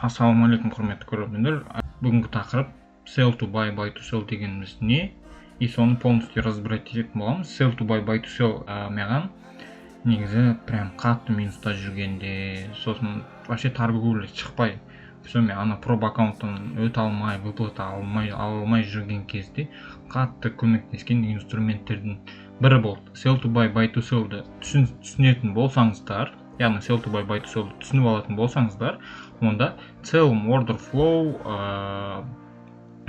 Ассалаумағалейкум, құрметті көрермендер. Бүгінгі тақырып sell to buy, buy to sell дегеніміз не? И соны полностью разбирать ететін боламыз. Sell to buy, buy to sell маған негізі прям қатты минуста жүргенде, сосын вообще торговля шықпай, все мен ана проб аккаунттан өте алмай, выплата алмай жүрген кезде қатты көмектескен инструменттердің бірі болды. Sell to buy, buy to sellді түсінетін болсаңыздар, яғни sell to buy, buy to sellді түсініп алатын болсаңыздар, онда целым order flow,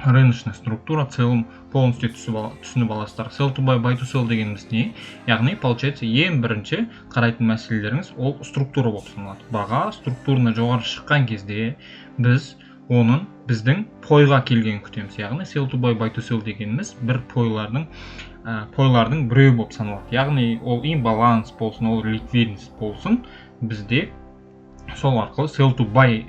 рыночная структура целым полностью түсініп аласыздар. Sell to buy, buy to sell дегеніміз не? Яғни, получается, ең бірінші қарайтын мәселелеріңіз ол структура болып саналады. Баға структурына жоғары шыққан кезде біз оның біздің пойға келген күтеміз. Яғни, sell to buy, buy to sell дегеніміз бір пойлардың біреуі болып саналады. Яғни, ол имбаланс болсын, ол ликвидность болсын, бізде сол арқылы sell to buy,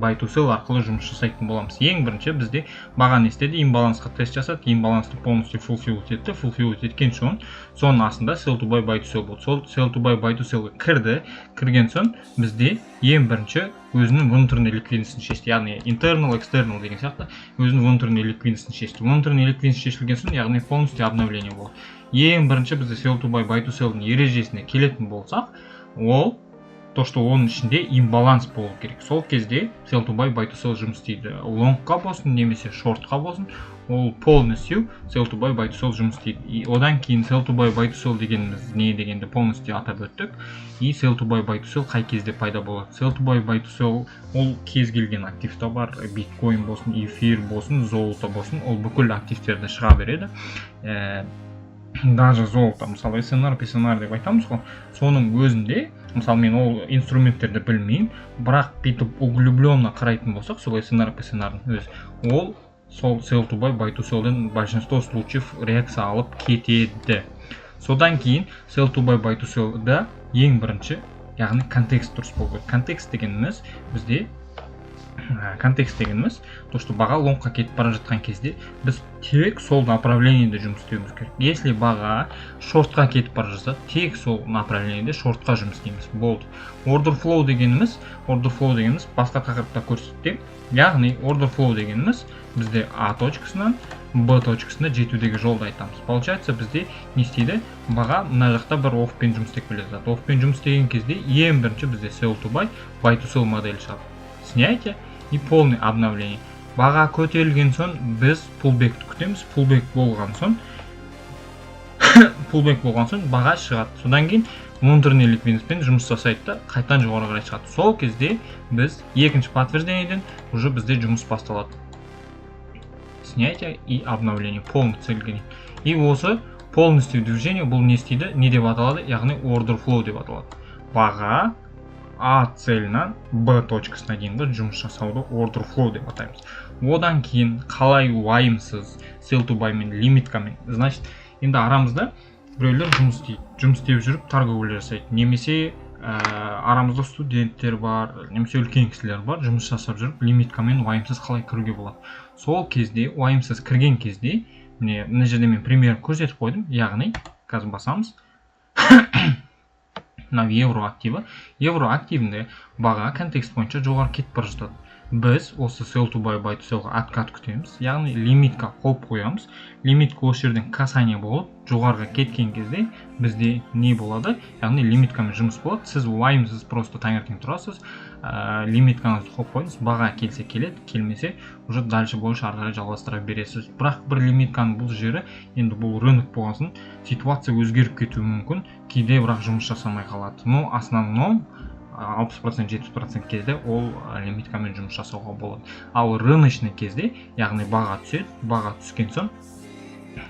buy to sell арқылы жұмыс жасайтын боламыз. Ең бірінші бізде баға не істеді? Имбалансқа тест жасады, имбалансты полностью fulfill еткен соның астында sell to buy, buy to sell болды. Сол sell to buy, buy to sell кірген соң бізде ең бірінші өзінің внутренний ликвидностін шешті. Яғни internal, external деген сияқты өзінің внутренний ликвидностін шешті. Внутренний ликвидность шешілген соң, яғни полностью обновление болды. Ең бірінші бізде sell to buy, buy to sellдің ережесіне келетін болсақ, ол то, что оның ішінде имбаланс болу керек. Сол кезде sell to buy, buy to sell жұмыс істейді. Лонгқа болсын, немесе шортқа болсын, ол полностью sell to buy, buy to sell жұмыс істейді. И одан кейін sell to buy, buy to sell дегеніміз не дегенде полностью атап өттік. И sell to buy, buy to sell қай кезде пайда болады? Sell to buy, buy to sell ол кез келген активта бар, биткоин болсын, эфир болсын, золото болсын, ол бүкіл активтерді шыға береді. Даже золото, мысалы SNR, PSNR деп айтамыз ғой, соның өзінде, мысалы мен ол инструменттерді білмеймін, бірақ бүйтіп углубленно қарайтын болсақ, сол SNR, PSNR-ның өзі, ол сол sell to buy, buy to sell-ден большинство случаев реакция алып кетеді. Содан кейін sell to buy, buy to sell-да ең бірінші, яғни контекст дұрыс болу керек. Контекст дегеніміз бізде то, что баға лонгқа кетіп бара жатқан кезде біз тек сол направлениеде жұмыс істеуіміз керек. Если баға шортқа кетіп бара жатса, тек сол направлениеде шортқа жұмыс істейміз. Болды. Order flow дегеніміз басқа тақырыпта көрсеткен. Яғни order flow дегеніміз бізде А точкасынан Б точкасына жетудегі жолды айтамыз. Получается, бізде не істейді? Баға мына жақта бір оффпен жұмыс істеп келе жатады. Оффпен жұмыс істеген кезде ең бірінші бізде sell to buy, buy to sell модель шығады. Снятие и полный обновление. Баға көтерілген соң біз pullback-ті күтеміз. Pullback болған соң баға шығады. Содан кейін внутренний ликвидностьпен жұмыс жасайды да қайтадан жоғары қарай шығады. Сол кезде біз екінші подтверждениеден уже бізде жұмыс басталады. Снятие и обновление, полный целгение. И осы полностью движение бұл не істейді? Не деп аталады? Яғни order flow деп аталады. Баға А целінен Б точкасына дейінгі жұмыс жасауды order flow деп атаймыз. Одан кейін қалай уайымсыз sell to buy мен лимиткамен, значит, енді арамызда біреулер жұмыс істеп жүріп торговля жасайды. Немесе арамызда студенттер бар, немесе үлкен кісілер бар, жұмыс жасап жүріп лимиткамен уайымсыз қалай кіруге болады. Сол кезде, уайымсыз кірген кезде, мына жерде мен пример көрсетіп қойдым, яғни қазір басамыз. Мына евроактиві. Евроактивінде баға контекст бойынша жоғары кетіп бара жатады. Біз осы sell to buy, buy to sell-ға откат күтеміз. Яғни лимитка қойып қоямыз. Лимитка осы жерден касание болып, жоғарыға кеткен кезде бізде не болады? Яғни лимиткамен жұмыс болады. Сіз уайымсыз просто таңертең тұрасыз, лимиткаңызды қойып қойыңыз, баға келсе келеді, келмесе уже дальше бойынша ары қарай жалғастыра бересіз. Бірақ бір лимитканың бұл жері, енді бұл рынок болғасын, ситуация өзгеріп кетуі мүмкін, кейде бірақ жұмыс жасамай қалады. Но основном 60% 70% кезде ол лимиткамен жұмыс жасауға болады. Ал рыночный кезде, яғни баға түседі, баға түскен соң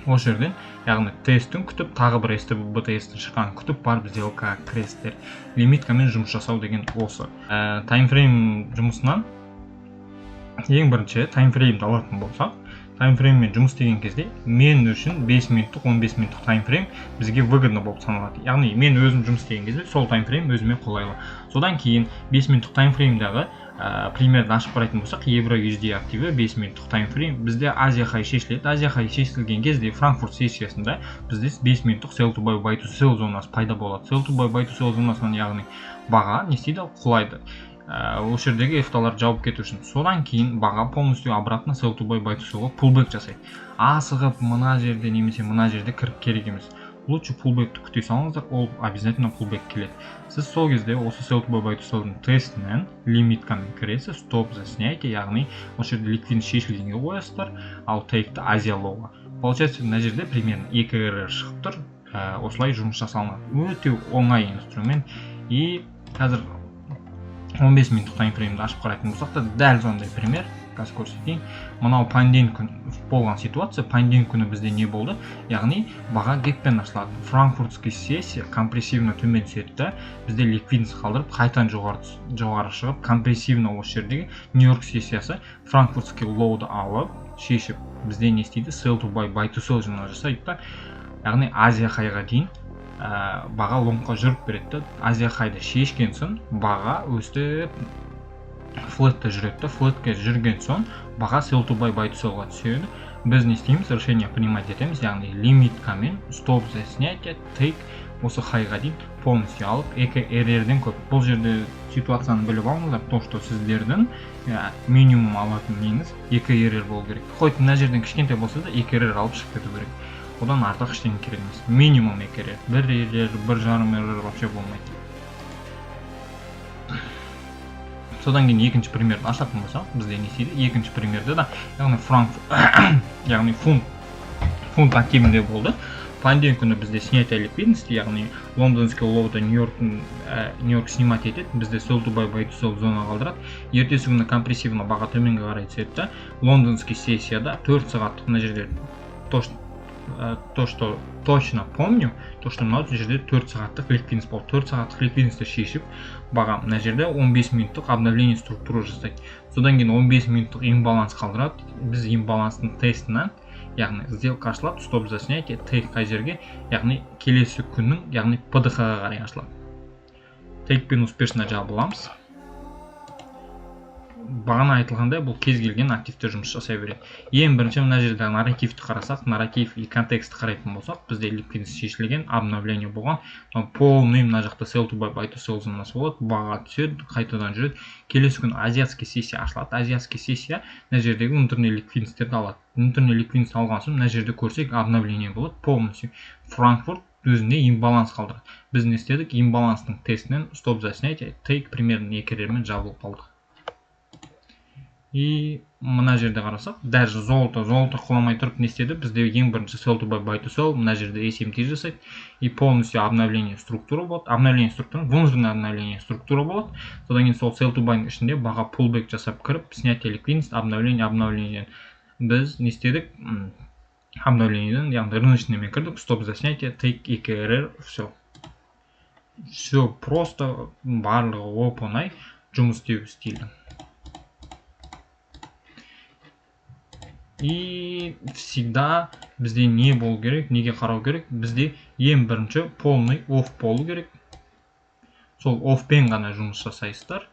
осы жерден, яғни тестін күтіп, тағы бір БТС-тің шыққан күтіп, барып сделкаға кіресіздер. Лимиткамен жұмыс жасау деген осы. Таймфрейм жұмысынан ең бірінші таймфреймді алатын болсақ, таймфрейммен жұмыс істеген кезде мен үшін 5 минуттық, 15 минуттық таймфрейм бізге выгодно болып саналады. Яғни мен өзім жұмыс істеген кезде сол таймфрейм өзіме қолайлы. Содан кейін 5 минуттық таймфреймдағы примерді ашып қарайтын болсақ, евро USD активі 5 минуттық таймфрейм бізде Азия хай шешіледі. Азия хай шешілген кезде Франкфурт сессиясында бізде 5 минуттық sell to buy, buy to sell зонасы пайда болады. Sell to buy, buy to sell зонасынан яғни баға не істейді? Құлайды. осы жердегі эфталар жауып кету үшін. Содан кейін баға полностью обратно sell to buy to sellға pullback жасайды. Асығып мына жерде немесе мына жерде кіріп керек емес. Лучше pullbackті күте салыңыздар, ол обязательно pullback келеді. Сіз сол кезде осы sell to buy to sellдің тестінен лимиткамен кіресіз, стоп за снятие, яғни осы жерде ликвидность шешілгенге қоясыздар, ал тейкті Азия лоуға. Получается, мына жерде примерно 2 RR шығып тұр, осылай жұмыс жасалынады. Өте оңай инструмент. И қазір 15 минуттық таймфреймді ашып қарайтын болсақ та дәл сондай пример. Қазір көрсетейін. Мынау пандемия күні болған ситуация. Пандемия күні бізде не болды? Яғни баға геппен ашылады. Франкфуртский сессия компрессивно төмен түседі да, бізде ликвидность қалдырып, қайтадан жоғары шығып, компрессивно осы жердегі Нью-Йорк сессиясы франкфуртский лоуды алып, шешіп, бізде не істейді? Sell to buy to sell жасайды да. Яғни Азия хайға дейін баға лонгқа жүріп береді. Азия хайда шешкен соң баға өстіп флетте жүреді. Флетке жүрген соң баға sell to buy to sellға түседі. Біз не істейміз? Решение принимать етеміз, яғни лимиткамен стоп за снятие, тейк осы хайға дейін полностью алып, 2 RR-ден көп. Бұл жерде ситуацияны біліп алыңыздар, то, что сіздердің минимум алатын неңіз 2 RR болу керек. Хоть мына жерден кішкентай болса да 2 RR алып шығып кету керек. Одан артық ештеңе керек емес. Минимум 2 RR, 1 RR, 1,5 RR вообще болмайды. Содан кейін екінші примерді ашатын болсақ, бізде не істейді? Екінші примерді да, яғни яғни фунт активінде болды. Пандемия күні бізде снятие ликвидности, яғни лондонский лоуды Нью-Йорк снимать етеді, бізде sell to buy to sell зона қалдырады. Ертесі күні компрессивно баға төменге қарай түседі да, лондонский сессияда 4 сағаттық мына жерде то, что точно помню, то, что мына жерде 4 сағаттық ликвидность болды. 4 сағаттық ликвидностьті шешіп, баға мына жерде 15 минуттық обновление структуры жасайды. Содан кейін 15 минуттық имбаланс қалдырады. Біз имбаланстың тестінен, яғни сделка ашылады, стоп за снятие, тейк қай жерге, яғни келесі күннің, яғни ПДХ-ға қарай ашылады. Тейкпен успешно жабыламыз. Бағана айтылғандай, бұл кез келген активте жұмыс жасай береді. Ең бірінші мына жерде нарративті қарасақ, нарратив и контекстті қарайтын болсақ, бізде ликвидность шешілген, обновление болған, полный мына жақта sell to buy to sell зонасы болады, баға түседі, қайтадан жүреді. Келесі күн азиатский сессия ашылады. Азиатский сессия мына жердегі внутренний ликвидностьтерді алады. Внутренний ликвидность алған соң мына жерде көрсек, обновление болады, полностью Франкфурт өзіне имбаланс қалдырады. Біз не істедік? Имбаланстың тестінен стоп за снятие, тейк примерно 2 RR-мен жабылып қалдық. И мына жерде қарасақ, даже золото құламай тұрып не істеді? Бізде ең бірінші sell to buy to sell, мына жерде SMT жасайды, и полностью обновление структура болады. Обновление структура, внутреннее обновление структура болады. Содан кейін сол sell to buy ішінде баға pullback жасап кіріп, снятие ликвидность, обновление. Біз не істедік? Обновлениеден, яғни рыночныймен кірдік, стоп за снятие, take 2 RR, все. Все просто, барлығы оп-оңай жұмыс істеу стилі. И всегда бізде не болу керек, неге қарау керек? Бізде ең бірінші полный офф болу керек. Сол оффпен ғана жұмыс жасайсыздар.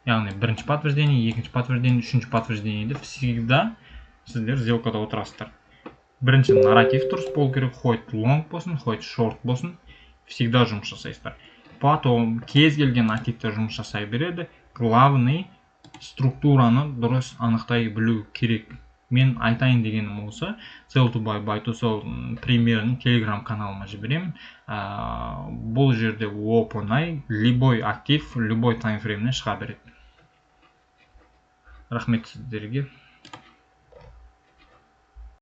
Яғни бірінші подтверждение, екінші подтверждение, үшінші подтверждениеде всегда сіздер сделкада отырасыздар. Бірінші нарратив дұрыс болу керек, хоть лонг болсын, хоть шорт болсын, всегда жұмыс жасайсыздар. Потом кез келген активтер жұмыс жасай береді. Главный структураны дұрыс анықтай білу керек. Мен айтайын дегенім осы, sell to buy to sell примерін Telegram каналыма жіберемін. Бұл жерде оп-оңай, любой актив, любой таймфреймнен шыға береді. Рахмет сіздерге.